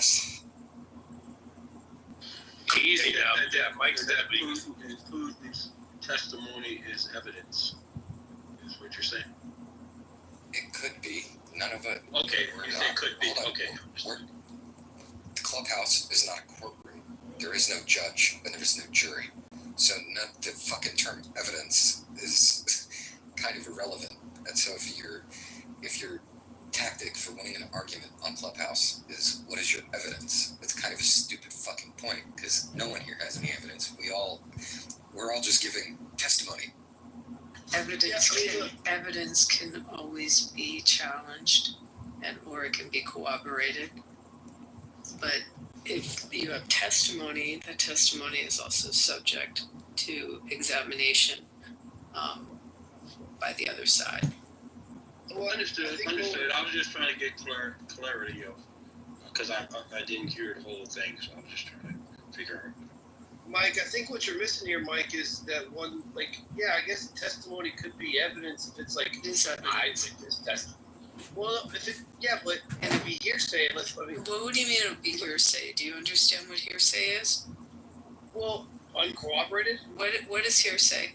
Yes. Easy now. Yeah, Mike said Putin's testimony is evidence, is what you're saying. It could be. None of it. Okay, you say it could be. Okay. The clubhouse is not a courtroom. There is no judge and there is no jury. So the fucking term evidence is kind of irrelevant. And so if your tactic for winning an argument on Clubhouse is what is your evidence, it's kind of a stupid fucking point because no one here has any evidence. We're all just giving testimony. Evidence can always be challenged or it can be corroborated. But if you have testimony, that testimony is also subject to examination by the other side. Well, understood. I was just trying to get clarity of, because I didn't hear the whole thing, so I was just trying to figure out. Mike, I think what you're missing here, Mike, is that one, like, yeah, I guess testimony could be evidence if it's like eyewitness testimony. Well, but it would be hearsay. What do you mean it would be hearsay? Do you understand what hearsay is? Well, uncorroborated. What is hearsay?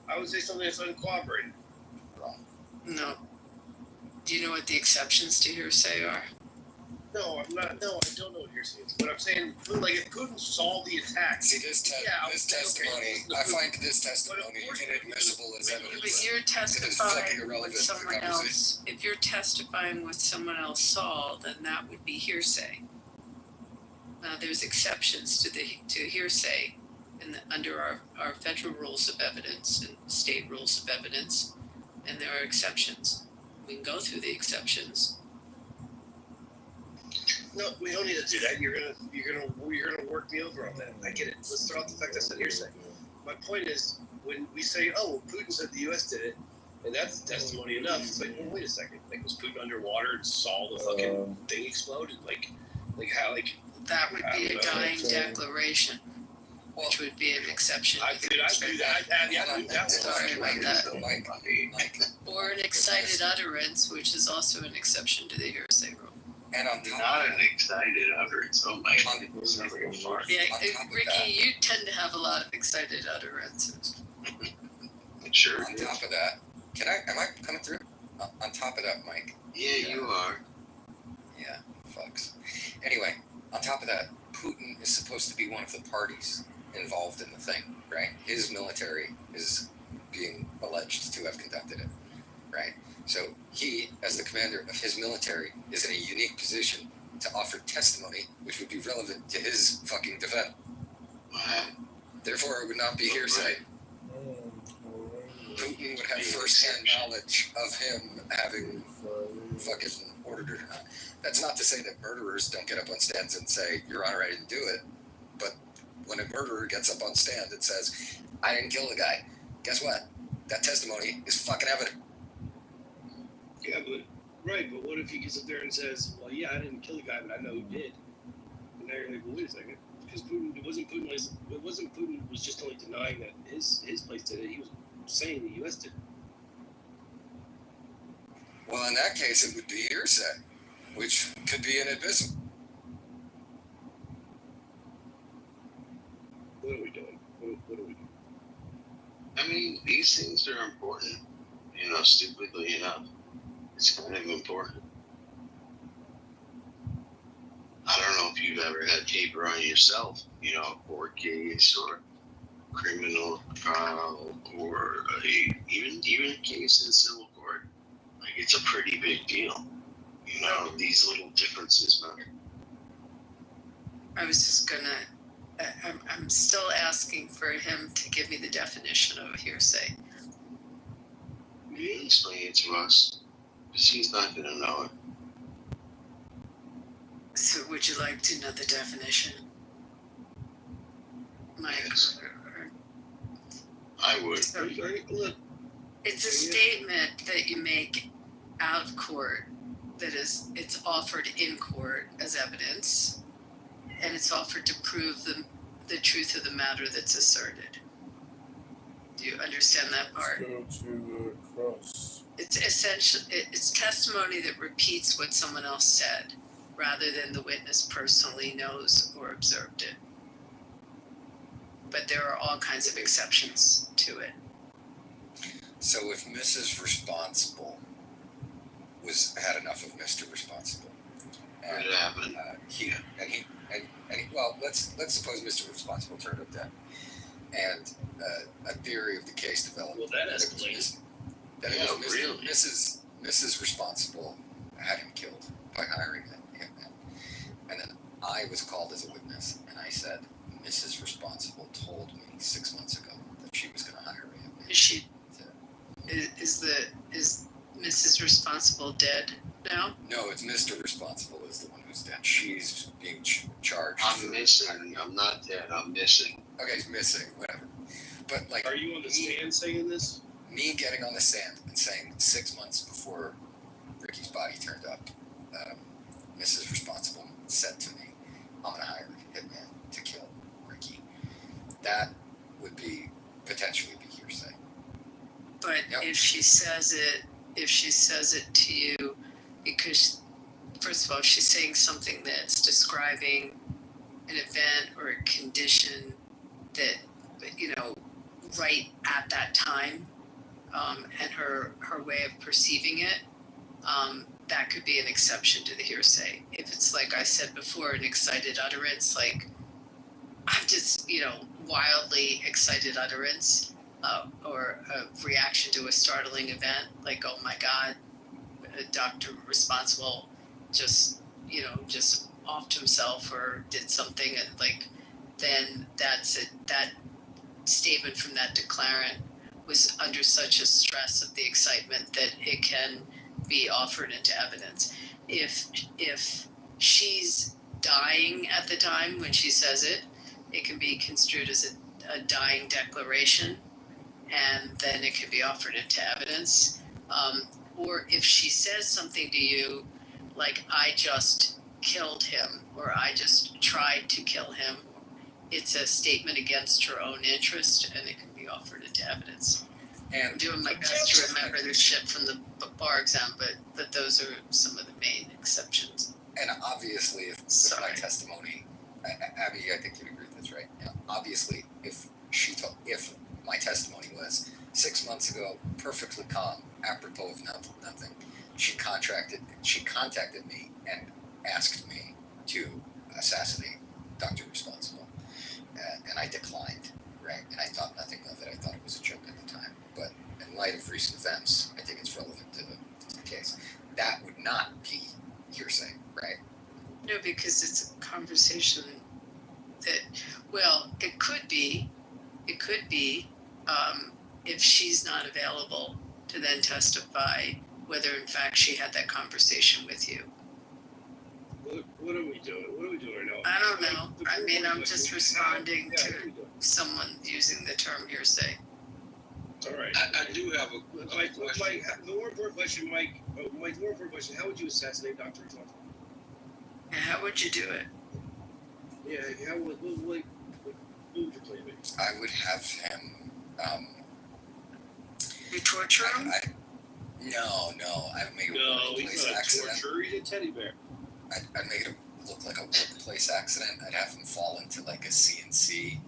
I would say something that's uncorroborated. No. Do you know what the exceptions to hearsay are? No, I'm not. No, I don't know what hearsay is. But I'm saying, like, if Putin saw the attack. See, this testimony, I find this testimony inadmissible as evidence. But you're testifying with someone else. If you're testifying what someone else saw, then that would be hearsay. Now, there's exceptions to hearsay under our federal rules of evidence and state rules of evidence, and there are exceptions. We can go through the exceptions. No, we don't need to do that. You're gonna work me over on that. I get it. Let's throw out the fact I said hearsay. My point is, when we say, "Oh, well, Putin said the U.S. did it," and that's testimony enough. It's like, well, wait a second. Like, was Putin underwater and saw the fucking thing explode? Like how? Like that would be a dying declaration, which would be an exception. I do that. Sorry about that. Or an excited utterance, which is also an exception to the hearsay rule. And on not an excited utterance. Oh my God. Yeah, Ricky, you tend to have a lot of excited utterances. Sure. On top of that, am I coming through? On top of that, Mike. Yeah, you are. Yeah, fucks. Anyway, on top of that, Putin is supposed to be one of the parties involved in the thing, right? His military is being alleged to have conducted it, right? So he, as the commander of his military, is in a unique position to offer testimony which would be relevant to his fucking defense. Therefore, it would not be hearsay. Putin would have first-hand knowledge of him having fucking ordered it or not. That's not to say that murderers don't get up on stands and say, "Your Honor, I didn't do it." But when a murderer gets up on stand and says, "I didn't kill the guy," guess what? That testimony is fucking evident. Yeah, but what if he gets up there and says, "Well, yeah, I didn't kill the guy, but I know who did." And now you're like, "Well, wait a second," because Putin was just only denying that his place did it. He was saying the U.S. did it. Well, in that case, it would be hearsay, which could be inadmissible. What are we doing? What are we doing? I mean, these things are important. Stupidly enough. It's kind of important. I don't know if you've ever had paper on yourself, a court case or criminal trial or even a case in civil court. Like, it's a pretty big deal. These little differences matter. I was just gonna, I'm still asking for him to give me the definition of hearsay. You can explain it to us, because he's not going to know it. So would you like to know the definition, Mike? Yes. I would. So, it's a statement that you make out of court it's offered in court as evidence, and it's offered to prove the truth of the matter that's asserted. Do you understand that part? It's essentially it's testimony that repeats what someone else said, rather than the witness personally knows or observed it. But there are all kinds of exceptions to it. So if Mrs. Responsible had enough of Mr. Responsible, and What happened? he well, let's suppose Mr. Responsible turned up dead, and a theory of the case developed. Well, that escalated. That Yeah, it was really? Mrs. Responsible had him killed by hiring him, and then I was called as a witness, and I said Mrs. Responsible told me 6 months ago that she was going to hire him. Is Mrs. Responsible dead now? No, it's Mr. Responsible is the one who's dead. She's being charged. I'm missing. I'm not dead. I'm missing. Okay, he's missing, whatever. But like, Are you on the stand saying this? me getting on the stand and saying 6 months before Ricky's body turned up, Mrs. Responsible said to me, "I'm gonna hire a hitman to kill Ricky." That would be potentially be hearsay. But Yep. if she says it to you, because first of all, if she's saying something that's describing an event or a condition that, right at that time, and her way of perceiving it, that could be an exception to the hearsay. If it's like I said before, an excited utterance, like I'm just, wildly excited utterance, or a reaction to a startling event, like, oh my God, a Dr. Responsible just offed himself or did something, and then that statement from that declarant was under such a stress of the excitement that it can be offered into evidence. If she's dying at the time when she says it, it can be construed as a dying declaration, and then it can be offered into evidence. Or if she says something to you like, I just killed him, or I just tried to kill him, it's a statement against her own interest, and it can be offered into evidence. I'm And doing my best to remember this shit from the bar exam, but those are some of the main exceptions. And obviously, if my testimony, Abby, I think you'd agree with this, right? Yeah, obviously, if my testimony was 6 months ago, perfectly calm, apropos of nothing, she contacted me and asked me to assassinate Dr. Responsible, and I declined, right? And I thought nothing of it. I thought it was a joke at the time. But in light of recent events, I think it's relevant to the case. That would not be hearsay, right? No, because it's a conversation that, well, it could be, if she's not available to then testify whether in fact she had that conversation with you. What are we doing? What are we doing right now? I don't know. I mean, I'm just responding to someone using the term hearsay. All right. I do have a question. Mike, the more important question, Mike. Mike, the more important question: how would you assassinate Dr. Responsible? And how would you do it? Yeah, how would what would you plan? I would have him. You torture him? No. I would make it a No, workplace he's not a accident. torturer. He's a teddy bear. I'd make it look like a workplace accident. I'd have him fall into like a CNC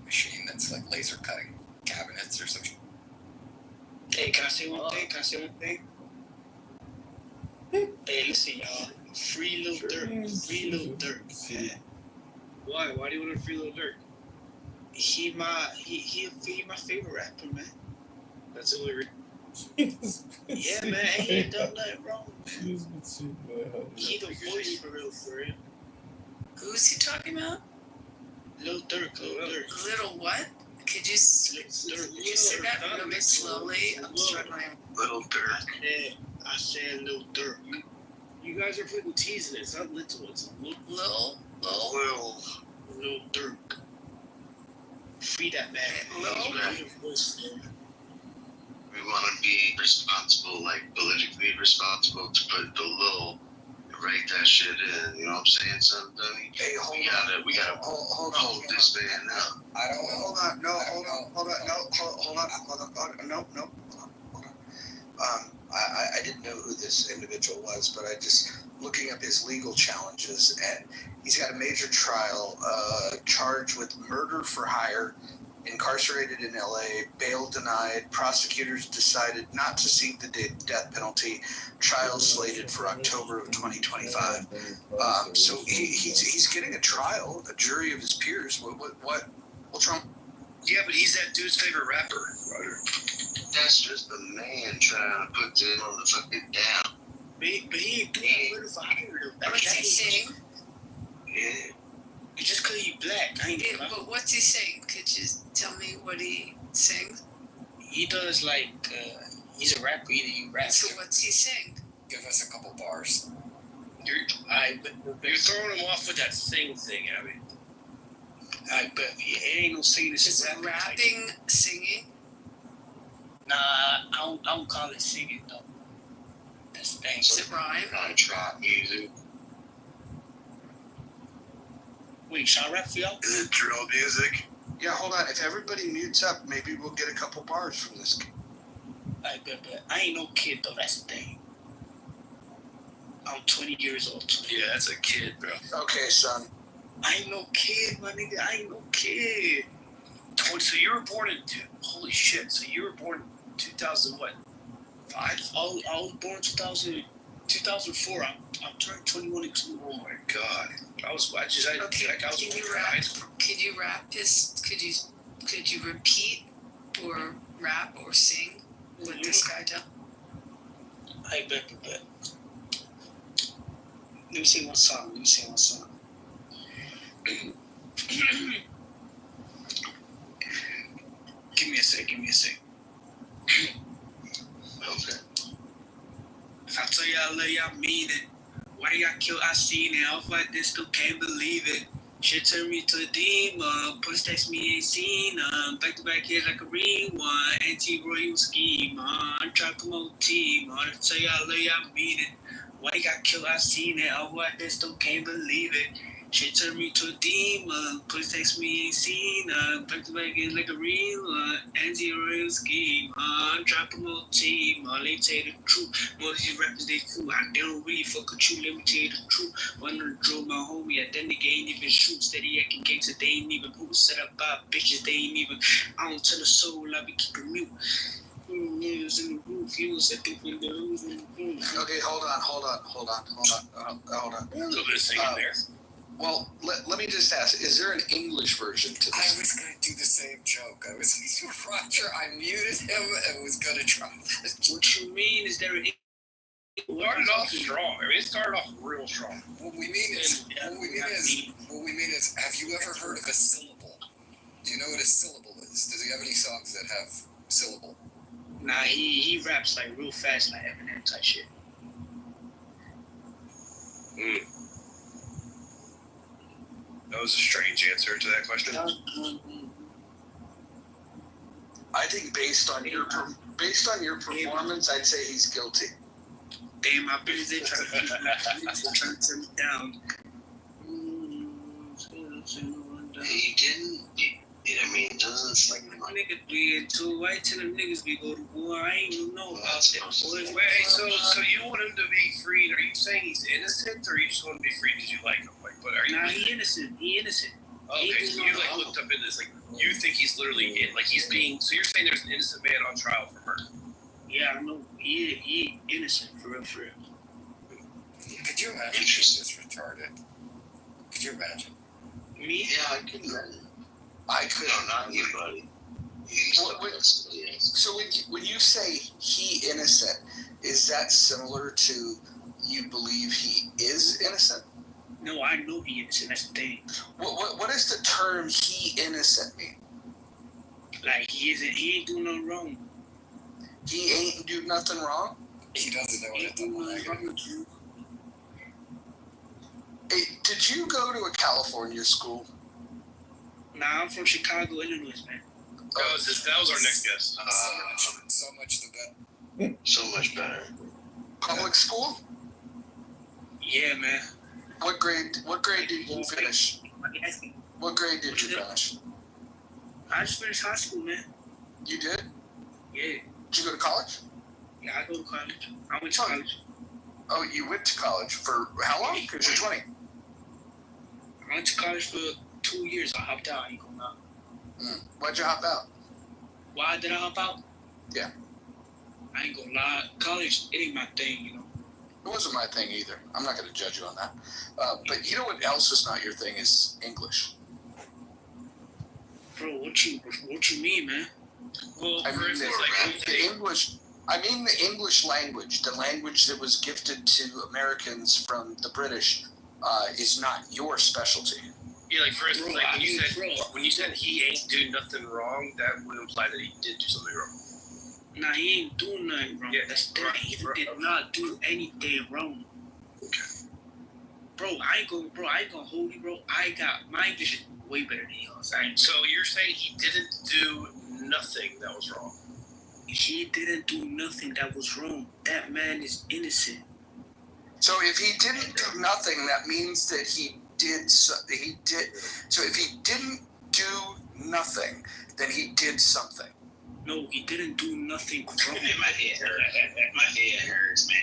machine that's like laser cutting cabinets or something. Hey, can I say one thing? Hey, listen, y'all. Free Lil Durk, man. Why? Why do you want to free Lil Durk? He my favorite rapper, man. That's the only reason. Yeah, man, he ain't done nothing wrong. He the voice for real. Who's he talking about? Lil Durk. Little what? Could you say that really slowly? I'm struggling. Little Durk. I said Lil Durk. You guys are putting T's in it. It's not little. It's Lil? Lil Durk. Free that man. We want to be responsible, like politically responsible, to put the little, write that shit in. You know what I'm saying, son? Hey, We gotta hold this man up. I don't know. Hold on. I didn't know who this individual was, but I just looking up his legal challenges, and he's got a major trial, charged with murder for hire, incarcerated in LA, bail denied, prosecutors decided not to seek the death penalty, trial slated for October of 2025. So he's getting a trial, a jury of his peers. What's wrong? Yeah, but he's that dude's favorite rapper, Roger. That's just the man trying to put them on the fucking down. But he ain't doing murder for hire. What's he saying? Yeah. Just because he black, I ain't Yeah, but what's he saying? Could you tell me what he sings? He does like, he's a rapper, he raps. So what's he saying? Give us a couple bars. You're throwing him off with that sing thing, Abby. But it ain't no singing, it's Is just it rapping, singing? Nah, I don't call it singing though. That's the thing. Does it rhyme? Kind of trap music. Wait, shall I rap for y'all? Is it drill music? Yeah, hold on. If everybody mutes up, maybe we'll get a couple bars from this. But I ain't no kid though, that's the thing. I'm 20 years old. Yeah, that's a kid, bro. Okay, son. I ain't no kid, my nigga. I ain't no kid. So you were born in holy shit. So you were born in 2000 what? 5? I was born 2004. I'm turning 21 in 2. Oh my god. I was Okay, can you rap? Could you rap his? Could you repeat or rap or sing what this guy does? I bet. Let me see one song. Give me a sec. Okay. If I tell you I love you, I mean it. Why you got killed? I seen it. Off like this, still can't believe it. Shit turned me to a demon. Police text me, ain't seen back to back hit like a rewind. Anti-royal scheme. I'm trying to promote team. If I tell you I love you, I mean it. Why you got killed? I seen it. Off like this, still can't believe it. Shit turned me to a demon. Police text me, ain't seen back to back hit like a rewind. Anti-royal scheme. I'm trying to promote team. Let me tell you the truth. Most of these rappers, they cool. I don't really fuck with you. Let me tell you the truth. One of the drill, my homie. At that nigga ain't even shoot. Steady acting gangster. They ain't even who set up by bitches. They ain't even. I don't tell a soul. I be keeping mute. Niggas in the roof. You was at the windows. Okay, hold on. A little bit of singing there. Well, let me just ask, is there an English version to I this? was going to do the same joke. Roger, I muted him and was going to try that. What you mean? Is there an Started off strong. I mean, it started off real strong. What we mean is, have you ever heard of a syllable? Do you know what a syllable is? Does he have any songs that have syllable? Nah, he raps like real fast, like Eminem type shit. That was a strange answer to that question. I think based on your performance, I'd say he's guilty. Damn, my bitch, they try to turn me down. He didn't. I mean, it doesn't like. Niggas be too white till them niggas be go to war. I ain't even know about that. Wait, so you want him to be freed? Are you saying he's innocent, or you just want to be freed because you like him? Like, but are you? Nah, he innocent. Okay, so you like looked up into this, like you think he's literally like he's being. So you're saying there's an innocent man on trial for murder? Yeah, I know. He innocent for real. Could you imagine this retarded? Could you imagine? Me? Yeah, I could imagine. I could. No, not anybody. So when you say he innocent, is that similar to you believe he is innocent? No, I know he innocent. That's the thing. What does the term "he innocent" mean? Like he ain't doing nothing wrong. He ain't do nothing wrong. He doesn't know what it's like. Hey, did you go to a California school? Nah, I'm from Chicago, Illinois, man. That was our next guest. So much the better. So much better. Public school? Yeah, man. What grade did you finish? What grade did you finish? I just finished high school, man. You did? Yeah. Did you go to college? Yeah, I go to college. I went to college. Oh, you went to college for how long? Because you're 20. I went to college for 2 years. I hopped out. I ain't gonna lie. Why'd you hop out? Why did I hop out? Yeah. I ain't gonna lie. College, it ain't my thing, you know. It wasn't my thing either. I'm not going to judge you on that. But you know what else is not your thing is English. Bro, what you mean, man? Well, I mean, the English language, the language that was gifted to Americans from the British, is not your specialty. Yeah, like for instance, Bro, like when you said he ain't do nothing wrong, that would imply that he did do something wrong. Nah, he ain't doing nothing wrong. Yeah, That's that. right, He right, did okay. not do anything wrong. Okay. Bro, I ain't gonna hold you, bro. My English is way better than yours. So you're saying he didn't do nothing that was wrong? He didn't do nothing that was wrong. That man is innocent. So if he didn't do nothing, that means that he did. So if he didn't do nothing, then he did something. No, he didn't do nothing wrong. Man, my head hurts, man.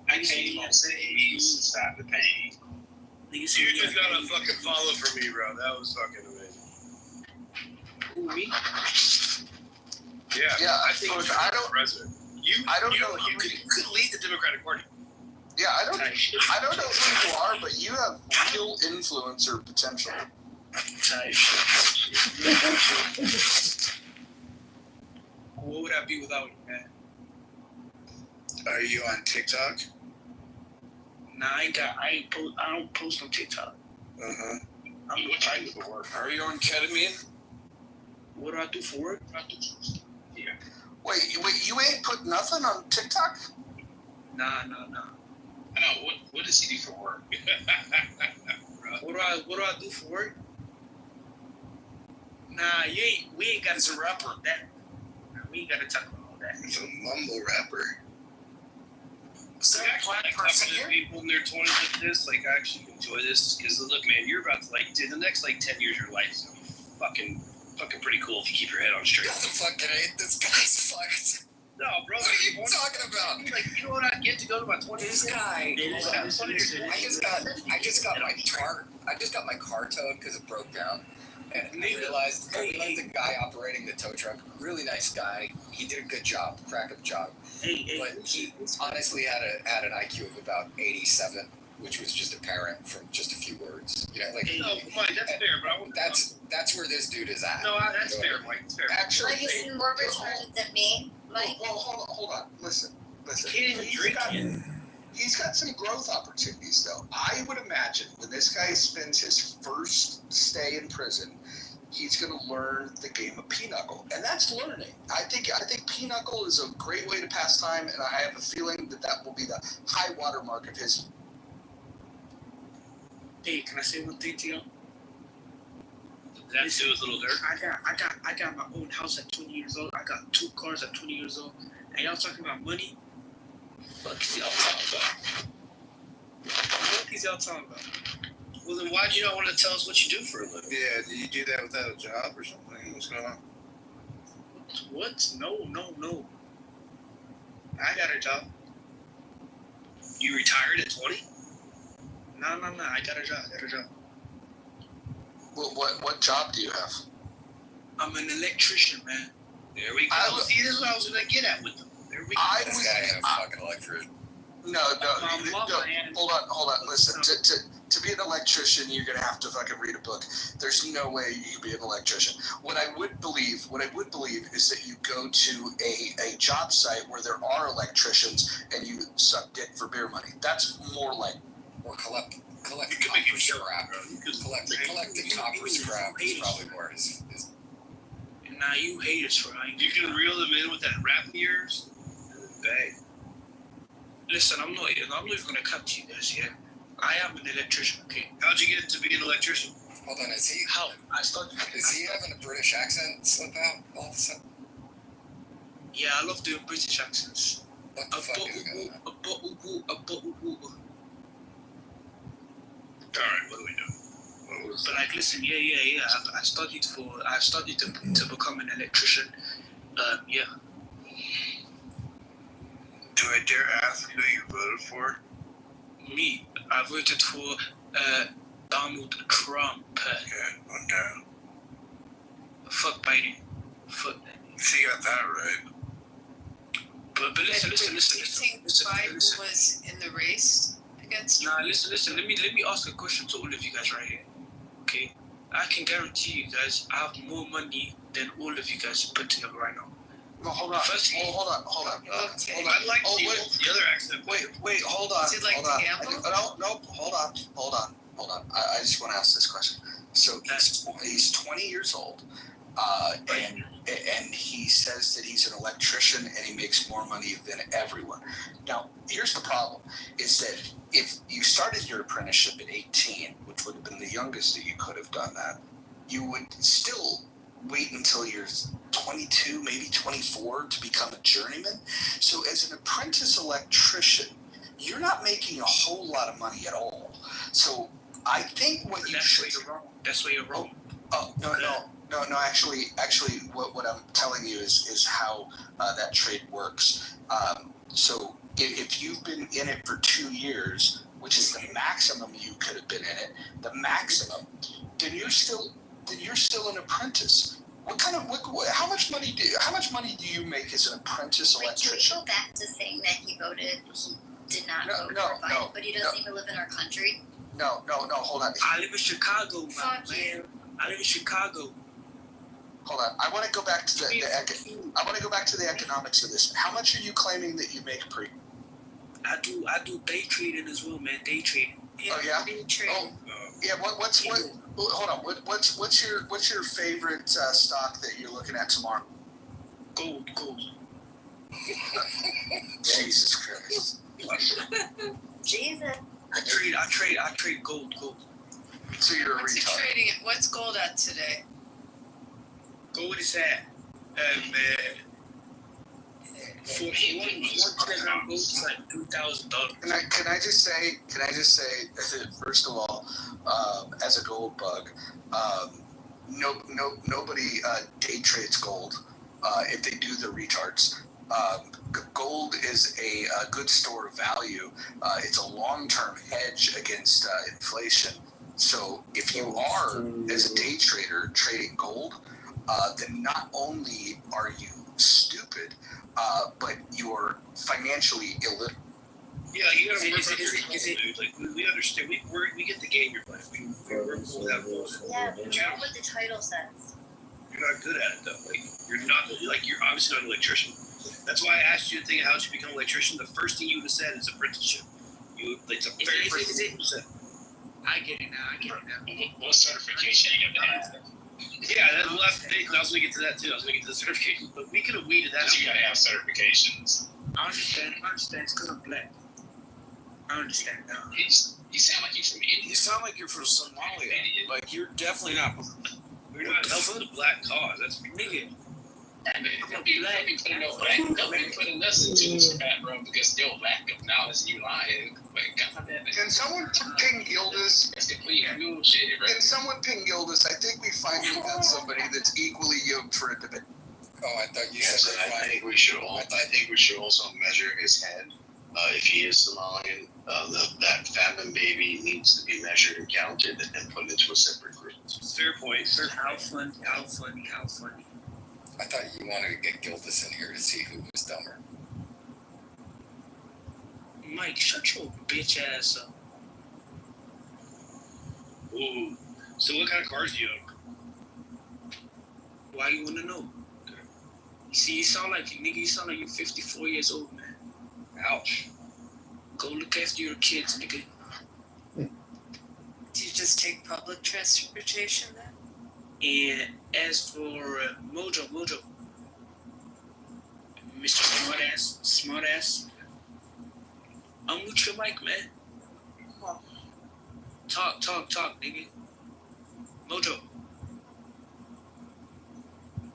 I can't even say stop the pain. Nigga You said, just got a fucking follow from me, bro. That was fucking amazing. who, me? Yeah, I think look, you're I don't- president. I don't know You could lead the Democratic Party. Yeah, I don't know who you are, but you have real influencer potential. Type shit. What would I be without you, man? Are you on TikTok? Nah, I don't post on TikTok. Uh-huh. I'm trying for work. Are you on ketamine? What do I do for work? Wait, you ain't put nothing on TikTok? Nah. I know, what does he do for work? What do I do for work? Nah, we ain't got to talk about that. Nah, we ain't got to talk about all that. He's a mumble rapper. So I actually like talking to people in their 20s like this. Like, I actually enjoy this because, look, man, you're about to, like, dude, the next, 10 years of your life is going to be fucking pretty cool if you keep your head on straight. What the fuck, this guy's fucked. No, bro. What are you talking about? Like, you know what I get to go to my 20s? This guy. I just got my car towed because it broke down, and I realized the guy operating the tow truck, really nice guy. He did a good job, crack up job. But he honestly had an IQ of about 87, which was just apparent from just a few words. You know, like No, Mike, that's fair, bro. that's where this dude is at. No, that's fair, Mike. It's fair. Actually, Like, he's more retarded than me. Like, well, hold on. Listen. Can't even drink it. He's got some growth opportunities, though. I would imagine when this guy spends his first stay in prison, he's going to learn the game of pinochle, and that's learning. I think pinochle is a great way to pass time, and I have a feeling that will be the high water mark of his. Hey, can I say one thing to y'all? That do with little dirt. I got my own house at 20 years old. I got 2 cars at 20 years old. And y'all talking about money? Fuck is y'all talking about? What is y'all talking about? Well, then why do you not want to tell us what you do for a living? Yeah, do you do that without a job or something? What's going on? What? No. I got a job. You retired at 20? No. I got a job. What job do you have? I'm an electrician, man. There we go. See, this is what I was going to get at with them. There we go. This guy ain't a fucking electrician. No. Hold on. Listen, to be an electrician, you're gonna have to fucking read a book. There's no way you can be an electrician. What I would believe is that you go to a job site where there are electricians and you suck dick for beer money. That's more like Or collect You can make copper it show, scrap. bro. You could Collecting copper scrap is probably more his. Nah, you haters, right? You can reel them in with that rap of yours. Bang. Listen, I'm not even gonna cut to you guys yet. I am an electrician, okay? How'd you get to be an electrician? Hold on, is he having a British accent slip out all of a sudden? Yeah, I love doing British accents. What the fuck is going on? Alright, what do we do? But like, listen, yeah. I studied to become an electrician. Yeah. Do I dare ask who you voted for? Me, I voted for Donald Trump. Okay. Fuck Biden. Fuck that. So you got that right. But listen. Do you think Biden was in the race against Trump? Nah, listen. Let me ask a question to all of you guys right here. Okay? I can guarantee you guys I have more money than all of you guys put together right now. No, hold on. Hold on. Okay. I'd like to see what the other accent. Wait, hold on. Would you like to gamble? Hold on. I just want to ask this question. So he's 20 years old, and he says that he's an electrician and he makes more money than everyone. Now, here's the problem: is that if you started your apprenticeship at 18, which would have been the youngest that you could have done that, you would still wait until you're 22, maybe 24 to become a journeyman. So as an apprentice electrician, you're not making a whole lot of money at all. So I think what you should... That's where you're wrong. Oh, no. Actually, what I'm telling you is how that trade works. So if you've been in it for 2 years, which is the maximum you could have been in it, then you're still an apprentice. How much money do you make as an apprentice electrician? Can we go back to saying that he did not vote for Biden, but he doesn't even live in our country? No, hold on. I live in Chicago, Fuck man. you. I live in Chicago. Hold on. I want to go back to the economics of this. How much are you claiming that you make per year? I do day trading as well, man. Day trading. Oh yeah. Day trading. Yeah. Hold on. What's your favorite stock that you're looking at tomorrow? Gold. Jesus Christ. Jesus. I trade gold. So you're a What's he retard. trading at? What's gold at today? Gold is at for one kilogram gold is like $2,000. Can I just say first of all, as a gold bug, nobody day trades gold. If they do, they're retards. Gold is a good store of value. It's a long-term hedge against inflation. So if you are, as a day trader, trading gold, then not only are you stupid, but you're financially illiterate. Yeah, you gotta work on your goals, dude. Like, we understand. We get the game you're playing. We work with that goals. Yeah, but not what the title says. You're not good at it, though. Like, you're obviously not an electrician. That's why I asked you the thing, how did you become an electrician? The first thing you would have said is apprenticeship. It's the very first thing you said. I get it now. What certification you got to have? Yeah, I was going to get to that, too. I was going to get to the certification. But we could have weeded that out. You got to have certifications. I understand. It's because I'm black. I understand now. You sound like you're from India. You sound like you're from Somalia. Like, you're definitely not. We're not helping the black cause. That's Nigga. Let me put us into this fat bro, because your lack of knowledge, you lying. Can someone ping Gildas? That's complete bullshit, bro. Can someone ping Gildas? I think we finally got somebody that's equally yoked for a debate. Oh, I thought you Yes, said I think we should also measure his head. If he is Somalian, that famine baby needs to be measured and counted and put into a separate group. fair point. How funny. I thought you wanted to get Gildas in here to see who was dumber. Mike, shut your bitch ass up. Ooh. So what kind of cars do you own? Why you wanna know? You sound like you're 54 years old, man. Ouch. Go look after your kids, nigga. Do you just take public transportation then? And as for Mojo, Mr. Smartass, unmute your mic, man. Talk, nigga. Mojo.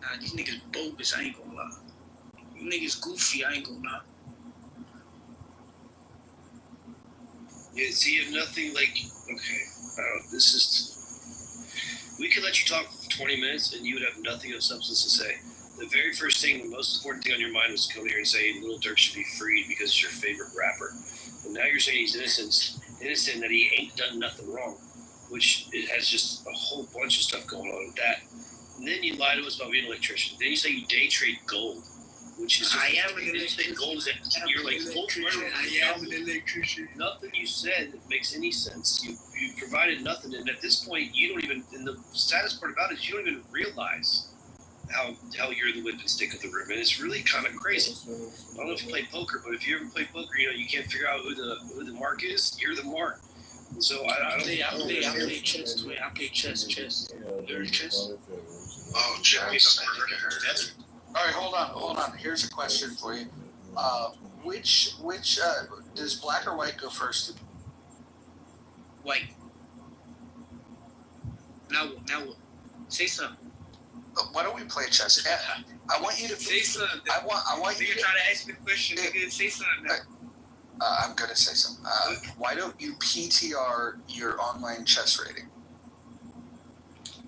Nah, these niggas bogus, I ain't gonna lie. You niggas goofy, I ain't gonna lie. Yeah, see, you have nothing like, okay, this is, we could let you talk for 20 minutes and you would have nothing of substance to say. the very first thing, the most important thing on your mind was to come here and say Lil Durk should be freed because it's your favorite rapper. And now you're saying he's innocent, that he ain't done nothing wrong, which it has just a whole bunch of stuff going on with that. And then you lie to us about being an electrician. Then you say you day trade gold, which is I am an electrician. Gold is you're like gold. I am an electrician. Nothing you said that makes any sense. You provided nothing, and at this point, you don't even. And the saddest part about it is you don't even realize how you're the whip and stick of the room, and it's really kind of crazy. I don't know if you play poker, but if you ever play poker, you can't figure out who the mark is. You're the mark. And so I play chess. I play chess. You're chess. Oh, chess. All right, hold on. Here's a question for you. Which does black or white go first? White. Now what? Say something. Why don't we play chess? I want you to say something. I want you to to try to ask me a question. Nigga, say something now. I'm gonna say something. Why don't you PTR your online chess rating?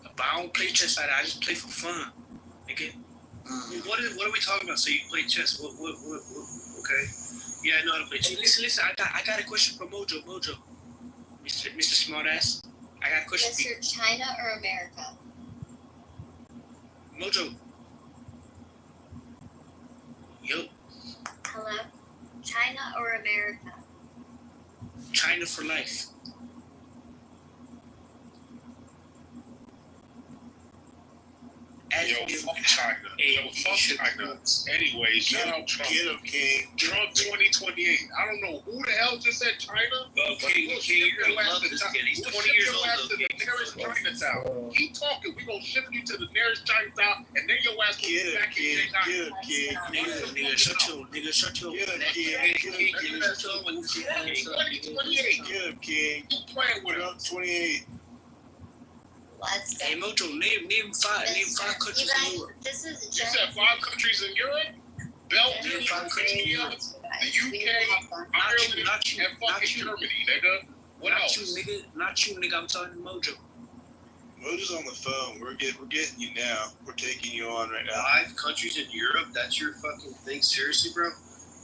But I don't play chess like that. I just play for fun. Nigga. What are we talking about? So you play chess? What? Okay. Yeah, I know how to play chess. Listen. I got a question for Mojo. Mr. Smartass. I got a question. Is your China or America? Mojo. Yo. Hello? China or America? China for life. Yo, fuck China. Yo, fuck China. Anyway, shout out Trump. Get him, King. Trump 2028. I don't know who the hell just said China. King, you're gonna love this kid. He's 20 years old. To the nearest Chinatown. Keep talking. We gonna ship you to the nearest Chinatown, and then your ass will be back in King. Nigga, shut your. Get him, King. You playing with him? 28. Let's go. Hey Mojo, name five countries in Europe. This is You said 5 countries in Europe? Belgium, Korea, the UK, Ireland, and fucking Germany, nigga. What else? Not you, nigga. I'm talking to Mojo. Mojo's on the phone. We're getting you now. We're taking you on right now. 5 countries in Europe? That's your fucking thing? Seriously, bro?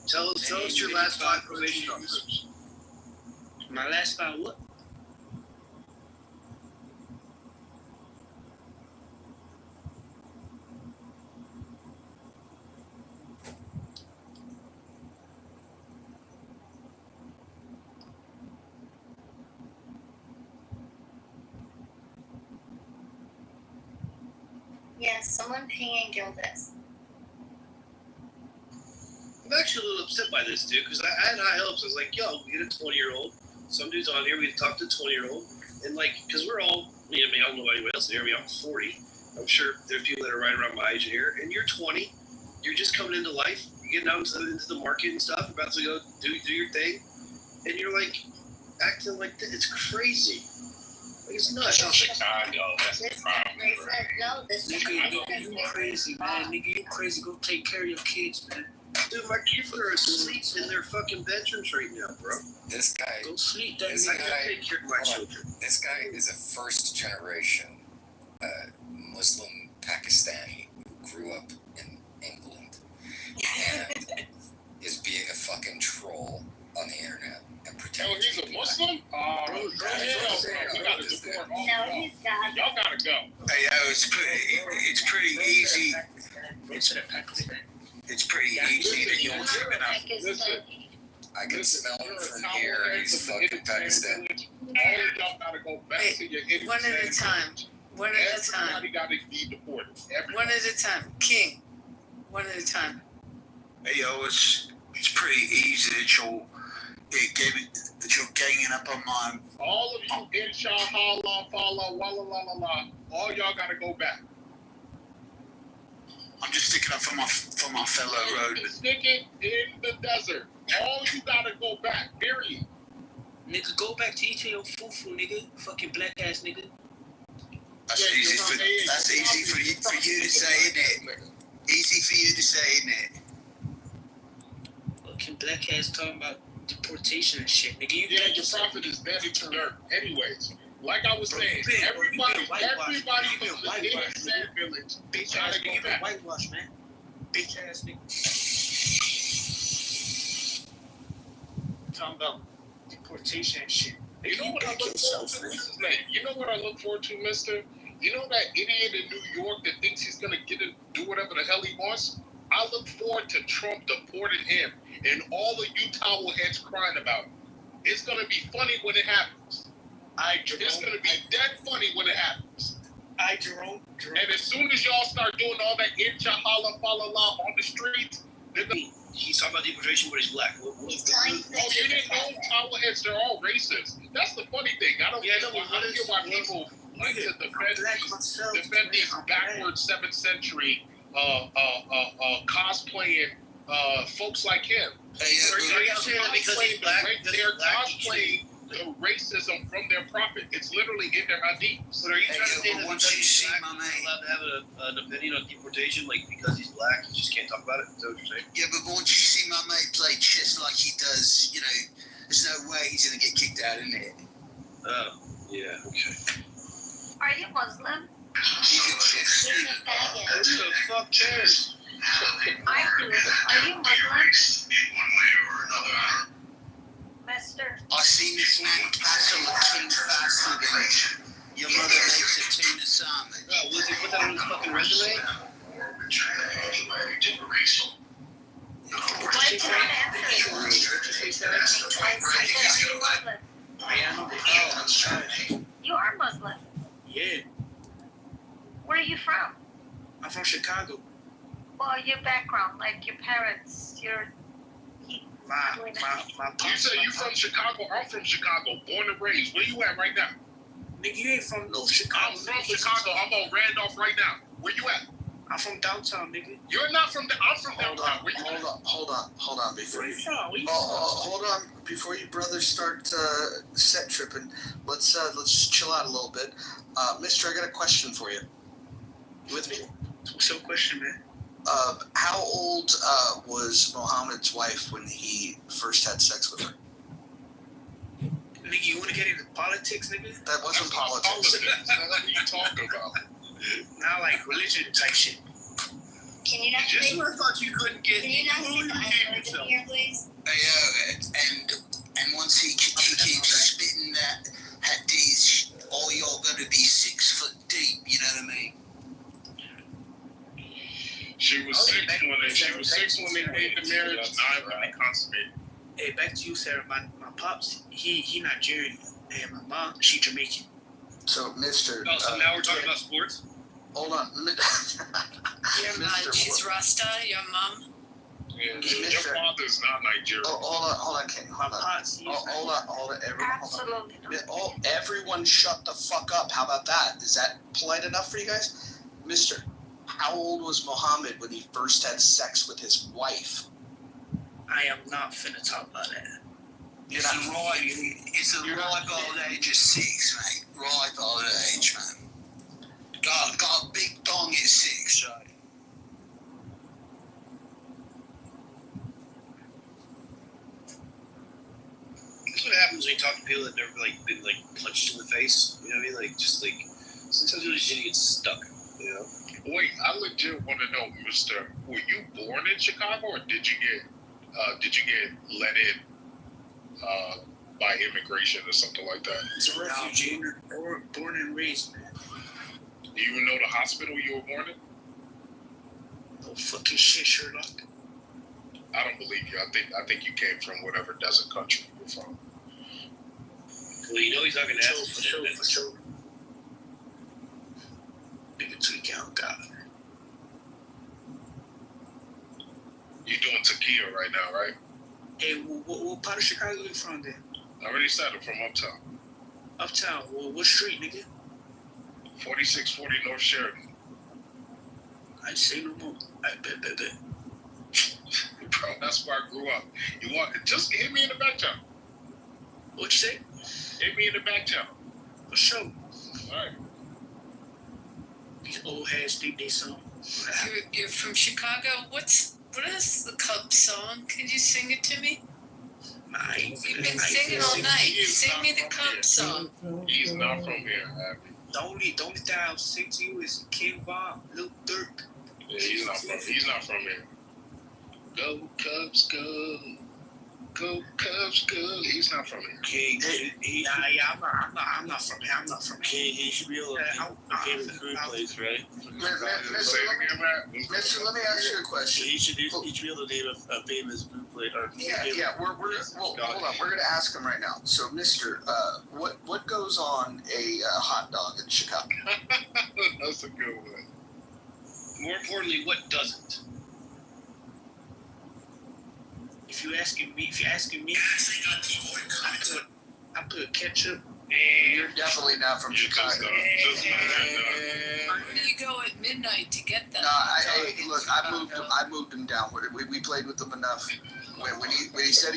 Tell us your last 5 probation officers. My last 5 what? Yes, someone ping and Gildas. I'm actually a little upset by this, dude, because I had high hopes. I was like, yo, we get a 20-year-old. Some dude's on here. We can talk to a 20-year-old. And, like, because we're all, I don't know anybody else here. I'm 40. I'm sure there's people that are right around my age here. And you're 20. You're just coming into life. You're getting out into the market and stuff, about to go do your thing. And you're, like, acting like that. It's crazy. Like, it's nuts. That's Chicago. That's the problem. No, this is You crazy, man. Nigga, you crazy. Go take care of your kids, man. Dude, my kids are asleep in their fucking bedrooms right now, bro. This guy. Go sleep, that This I nigga. gotta take care of my children. This guy is a first generation Muslim Pakistani who grew up in England and is being a fucking troll on the internet and Yo, pretending he's to a be Muslim? Bro, We gotta deport all No, y'all. he's got Y'all gotta go. Hey, yo, it's pretty easy. It's pretty easy to use it. Listen. I can Listen, smell him you're a from towel here. head He's from the fucking Indian Pakistan. village. All of y'all gotta go back to your Indian One at a village. time. One at a time. Everybody gotta be deported. One at a time. King. One at a time. Hey, yo, it's pretty easy that you're ganging up on my. All of you, inshallah, follow, walla, la, la, la. All y'all gotta go back. I'm just sticking up for my fellow road. Stick it in the desert. All you gotta go back. Period. Nigga, go back to eating your fufu, nigga. Fucking black ass nigga. That's easy for you to say, isn't it? Easy for you to say, isn't it? Fucking black ass talking about deportation and shit, nigga. Yeah, your prophet is dead to dirt. Anyways, like I was saying, everybody from the Indian sand village, they gotta go back. Whitewash, man. bitch ass nigga. Talking about deportation and shit. You know what I look forward to? What's his name? You know what I look forward to, mister? You know that idiot in New York that thinks he's going to get to do whatever the hell he wants? I look forward to Trump deporting him and all the you towel heads crying about it. It's going to be funny when it happens. It's going to be dead funny when it happens. Jerome. And as soon as y'all start doing all that incha-hala, fa-la-la on the streets, he's talking about deportation, but he's black. You didn't know towel heads, they're all racist. That's the funny thing. I don't get why people like to defend these backward 7th century cosplaying folks like him. Because he's black. They're cosplaying the racism from their prophet. It's literally in their hadiths. But are you trying to say that once you see my man allowed to have an opinion on deportation, like because he's black, you just can't talk about it? Is that what you're saying? Yeah, but once you see my mate play chess like he does, you know, there's no way he's gonna get kicked out, isn't it? Oh, yeah, okay. Are you Muslim? He can chess. What the fuck cares? Are you Muslim? Mister. I seen this man pass on the King Faster village. Your mother makes a tuna salmon. Oh, was he put that on his fucking resume? Why did you not answer it? You are Muslim. Yeah, Where are you from? I'm from Chicago. Well, your background, like your parents, My You pops. say you from Chicago? I'm from Chicago, born and raised. Where you at right now? Nigga, you ain't from no Chicago. I'm from Chicago. I'm on Randolph right now. Where you at? I'm from downtown, nigga. You're not from I'm from downtown. Where you at? Hold on. Before Where you, you from? Where you hold on. Before you brothers start set tripping, let's chill out a little bit. Mister, I got a question for you. You with me? What's your question, man? How old was Muhammad's wife when he first had sex with her? Nigga, you want to get into politics, nigga? That wasn't politics. What are you talking about? Not like religion type shit. Can you not Just say? when I thought you couldn't get Can you not say the I-word in here, please? And once he keeps spitting that hadith, all y'all gonna be 6 foot deep. You know what I mean? She was six when they made the marriage, 9 when they consummated. Hey, back to you, Sarah. My pops, he Nigerian, and my mom, she Jamaican. So, Mister. Oh, so now we're talking about sports? Hold on. She's Rasta, your mom. Yeah, your father's not Nigerian. Hold on, King. Hold on. Hold on, everyone. Absolutely not. Oh, everyone shut the fuck up. How about that? Is that polite enough for you guys? Mister, how old was Muhammad when he first had sex with his wife? I am not finna talk about that. It's a ripe old age of 6, mate. Ripe old age, man. Got a big dong at 6, so. That's what happens when you talk to people that never been punched in the face. You know what I mean? Sometimes you just get stuck. You know. Wait, I legit want to know, Mister. Were you born in Chicago, or did you get let in by immigration or something like that? It's a refugee. Born and raised, man. Do you even know the hospital you were born in? Oh fucking shit, Sherlock. I don't believe you. I think you came from whatever desert country you're from. Well, you know he's not gonna ask For sure. Nigga tweak out, God. You're doing tequila right now, right? Hey, what part of Chicago you from then? I already said I'm from Uptown. Uptown. Well, what street, nigga? 4640 North Sheridan. I say no more. I bet. Bro, that's where I grew up. You want just hit me in the back channel. What you say? Hit me in the back channel. For sure. All right. These old heads think they song. You're from Chicago. What is the Cubs song? Can you sing it to me? You've been singing all night. Sing me the Cubs song. He's not from here, Abby. The only thing I'll sing to you is King Von, Lil Durk. Yeah, he's not from here. Go Cubs, go. Go Cubs, go. He's not from here. I'm not from here. I'm not from here. He should be able to name the food place, right? Mister, let me ask you a question. He should be able to name a famous food place. Hold on. We're gonna ask him right now. So, Mister, what goes on a hot dog in Chicago? That's a good one. More importantly, what doesn't? If you're asking me, I put ketchup. You're definitely not from Chicago. Where do you go at midnight to get them? No, I moved him down. We played with him enough. When he said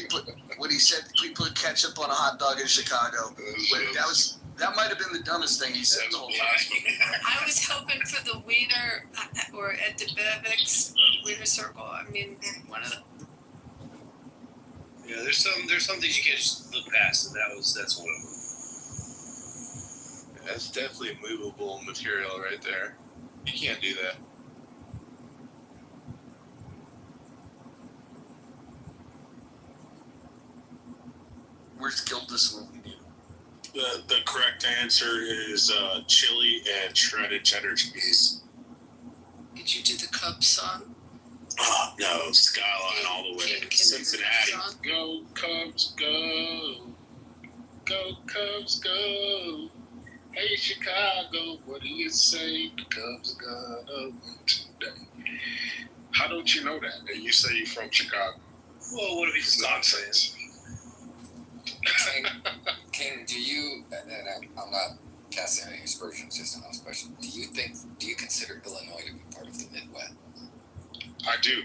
we put ketchup on a hot dog in Chicago, that might have been the dumbest thing he said the whole time. I was hoping for the wiener or at the Bevix Wiener Circle. I mean, one of the. Yeah, there's some things you can't just look past, and that's one of them. That's definitely movable material right there. You can't do that. Where's Gildas when we need him? The correct answer is chili and shredded cheddar cheese. Did you do the Cubs song? Oh, no, Skyline all the way. Cincinnati. Go Cubs, go. Go Cubs, go. Hey Chicago, what do you say? The Cubs gonna win today. How don't you know that? And you say you're from Chicago. Well, what if he's nonsense? King, do you? And I'm not casting any aspersions, just an honest question. Do you consider Illinois to be part of the Midwest? I do.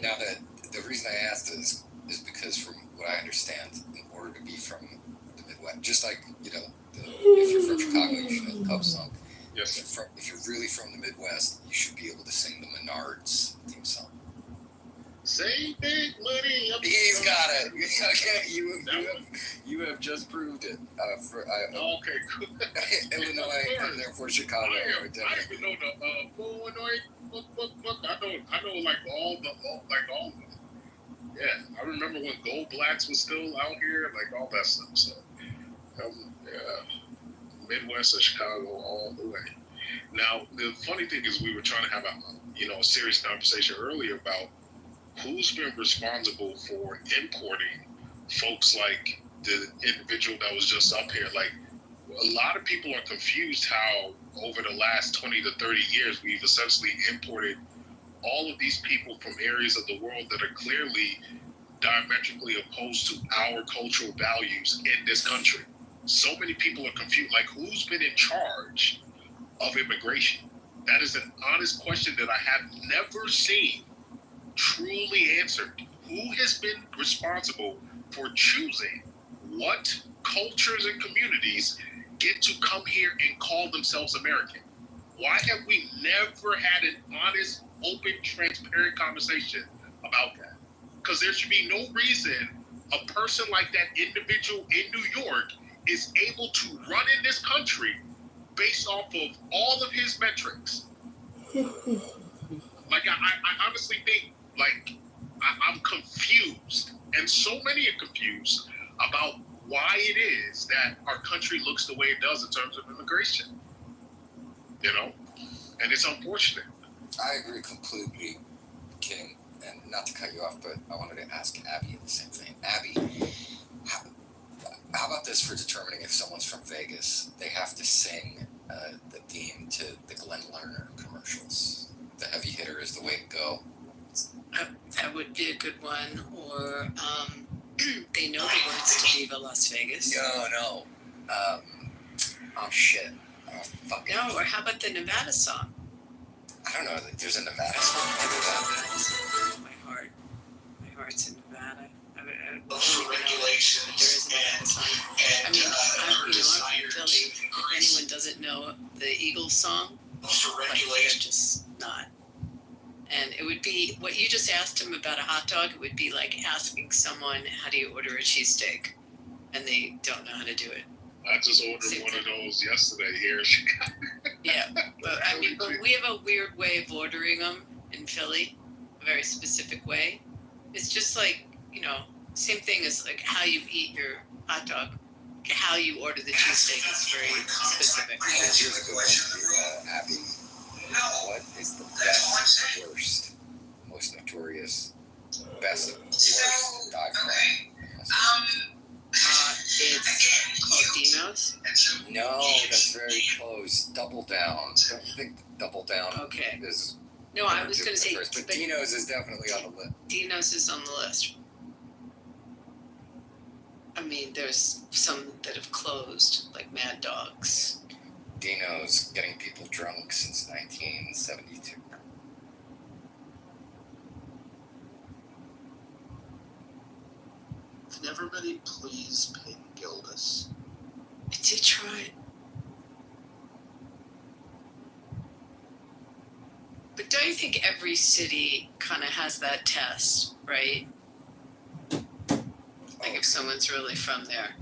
Now that the reason I asked is because from what I understand, in order to be from the Midwest, just like if you're from Chicago, you should know the Cubs song. Yes. If you're really from the Midwest, you should be able to sing the Menards theme song. Say big money. He's got it. You have just proved it. Okay, cool. Illinois and therefore Chicago. I even know the Illinois. I know like all of them. Yeah, I remember when Gold Blacks was still out here, like all that stuff. So, Midwest of Chicago all the way. Now, the funny thing is, we were trying to have a serious conversation earlier about who's been responsible for importing folks like the individual that was just up here. Like, a lot of people are confused how over the last 20 to 30 years, we've essentially imported all of these people from areas of the world that are clearly diametrically opposed to our cultural values in this country. So many people are confused. Like, who's been in charge of immigration? That is an honest question that I have never seen truly answered. Who has been responsible for choosing what cultures and communities get to come here and call themselves American? Why have we never had an honest, open, transparent conversation about that? Because there should be no reason a person like that individual in New York is able to run in this country based off of all of his metrics. Like, I honestly think, I'm confused, and so many are confused about why it is that our country looks the way it does in terms of immigration. And it's unfortunate. I agree completely, King. And not to cut you off, but I wanted to ask Abby the same thing. Abby, how about this for determining if someone's from Vegas? They have to sing the theme to the Glenn Lerner commercials. The heavy hitter is the way to go. That would be a good one. Or they know the words to Viva Las Vegas. No. Oh, shit. Oh, fuck. No, or how about the Nevada song? I don't know. There's a Nevada song. My heart's in Nevada. For regulations I'm from Philly. If anyone doesn't know the Eagles song, they're just not. And it would be what you just asked him about a hot dog. It would be like asking someone, "How do you order a cheesesteak?" and they don't know how to do it. I just ordered one of those yesterday here in Chicago. Yeah, but I mean, but we have a weird way of ordering them in Philly, a very specific way. It's just like, same thing as like how you eat your hot dog. How you order the cheesesteak is very specific. Here's a good one, Abby. What is the best, worst, most notorious, best, worst dive bar? It's called Dino's. No, that's very close. Double Down. Don't think Double Down is. No, I was going to say. First, but Dino's is definitely on the list. Dino's is on the list. I mean, there's some that have closed, like Mad Dog's. Dino's getting people drunk since 1972. Can everybody please ping Gildas? I did try. But don't you think every city kind of has that test, right? Like if someone's really from there.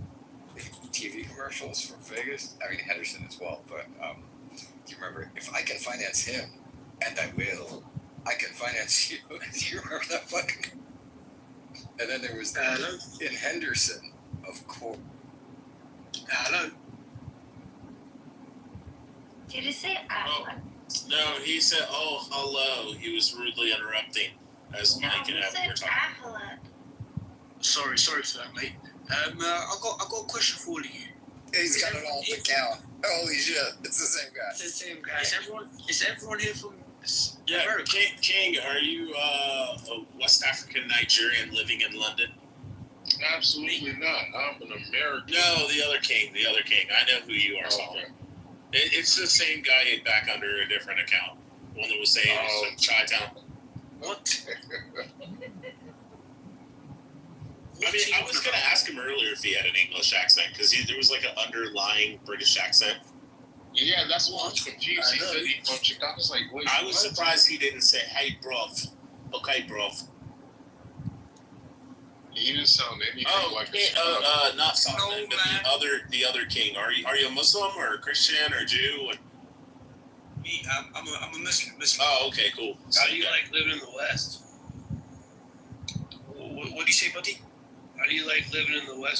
TV commercials from Vegas. I mean Henderson as well, but do you remember? If I can finance him, and I will, I can finance you. Do you remember that fucking? And then there was that in Henderson, of course. Hello. Did you say Affleck? No, he said, "Oh, hello." He was rudely interrupting as Mike and Evan were talking. Affleck. Sorry for that, mate. I got a question for all of you. He's got it all to count. Holy shit! It's the same guy. It's the same guy. Is everyone here from Yeah, King, are you a West African Nigerian living in London? Absolutely not. I'm an American. No, the other King. I know who you are. Okay. It's the same guy back under a different account. One that was saying it was from Chi-Town. What? I mean, I was going to ask him earlier if he had an English accent, because there was like an underlying British accent. Yeah, that's why I was confused. He said he from Chicago. I was like, wait. I was surprised he didn't say, "Hey, bruv." Okay, bruv. He didn't sound anything like a not Solomon, but the other King. Are you a Muslim or a Christian or a Jew? Me, I'm a Muslim. Oh, okay, cool. How do you like living in the West? What do you say, buddy? How do you like living in the West?